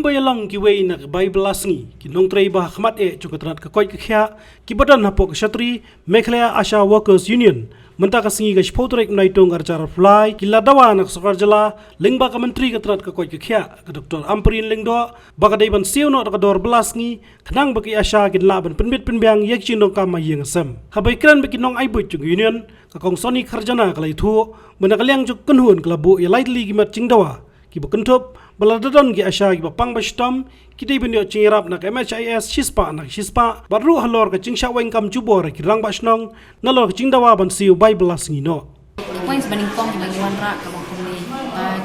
bayalong ki wei nak Bible asngi ki nong trei bah khmat chukatrat ka koi ka khya ki badan hapok shatri Meghalaya Asha Workers Union menta ka singi ga shpotrek nai tong archar fly ki ladawa nak sakar jala lingba ka menteri ka trat ka koi ka khya ka Dr. Amprin Lingdo baka dai ban siu no ka dor blasngi khnang baki Asha ki laban penbit penbyang yak chin nong ka ma yeng sam khabai kran baki nong ai boi chung union ka kong soni kharjana ka lai thu menakalyang juk kunhun klabu ya lightly ki mat chingdawa ki bukentup baladadon ki Asha ki bapang bastam kita benyo cingirap nak MHIS shispa baru halor ka cingsha weng kam jubor ki rang basnong nalor ki cingdawa ban siu Bible asngino points baning kong bagi wanra ka bang kumi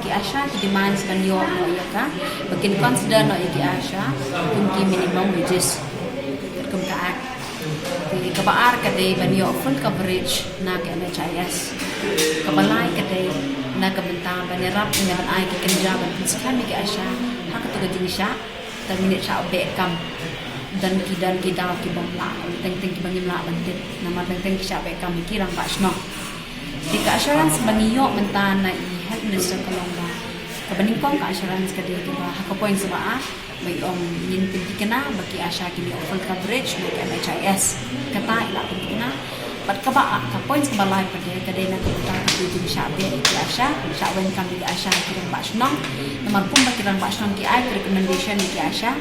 ki Asha ki demands ban yo no yaka bakin consider no ki Asha ki minimum wages kum ka act di kabaar ka day ban yo full coverage na ka MHIS kabalay ka day na kabentang banirap na ban ay kikanjaban kami ki Asha hakatuga din siya terminate siya bekam dan ki daw ki bangla teng ki bangim la bantit na mateng ki siya bekam kirang basno di ka assurance bangiyo mentan na i-health minister kalongba kabaning kong ka assurance ka di ba hakapoint sa baa may yin pintikina baki Asha ki full coverage na MHIS kata ila pintikina pat kaba ka points ka balay pa de na kuta ka din siya be ki Asha siya wen kam di Asha kirang basnong naman pum ba kirang basnong ki ay recommendation ni ki Asha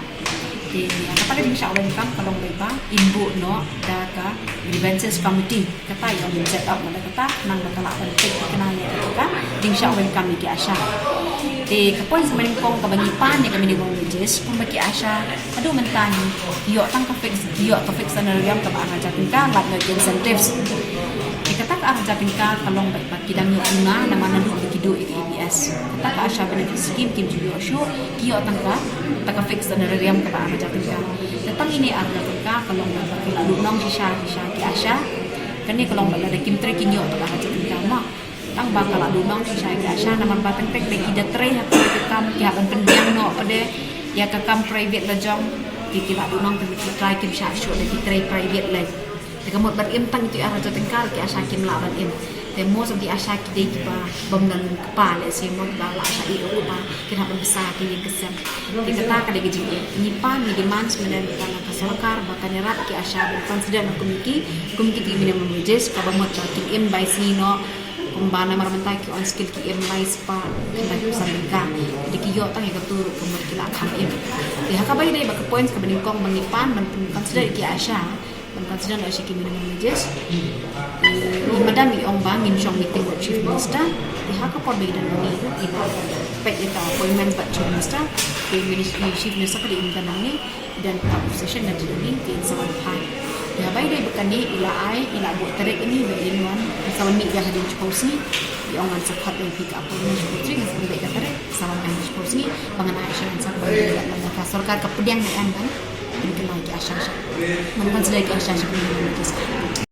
di kapag din siya wen kam kalong ba inbu no da ka grievances committee kata yung set up na kata nang bakalaban take kana ni ka din siya wen kam ki Asha di ka points maning kong kabangipan ni kami ni mong wages kung baki Asha adu man tani yo tang ka fix na riyam ka ba nga jatin ka lat na incentives ikata ka ang jatin ka kalong ba kidang yo una na manadu kido ABS kata ka Asha benefit scheme kim jiyo show kiyo tang ka fix na riyam ka ba nga jatin ka tatang ini ang jatin ka kalong ba kilunong siya ki Asha kani kalong ba da kim trekking yo ka jatin ka ma ang bakal adunong si saya ki Asha naman batang tek lagi da tre ha kam ki haban pendiang no ode ya ka kam private la jong ki adunong ki try kim sha show de ki tre private le de kamot bar im tang itu ara jating kal ki Asha kim la ban im de most of the Asha ki de ki ba bamnan kepala si mo ba la Asha i ba ki haban besar ki yang kesem di kata ka de gi ni pan ni demands menen kana ka sarkar bakal nyerap ki Asha ben consider na kumiki ki minimum wages ka ba mo ki im by sino kumbana maramentai ki on skill ki mai spa kita ku sabengka di ki yo tang ka tur kumur ki la kham im di hakabay dai bak points ka baning kong mangipan man consider ki Asha man consider na shi ki minimum wages di madam i ong bang in shong meeting with chief minister di hakapod bay dan ni ina pek ita appointment but chief minister di ministry chief minister ka di imkan ni dan session na ni ki sama hai ya baik dai bukan ni ila buat tarik ini baik wan sama mi ga hadin chposi yang an sakat dai pick up ni chposi ngan baik ga tarik sama kan chposi pangan Asha an sak baik ga ka sarkar ka pediang ni an kan ini lagi Asha man consider ki Asha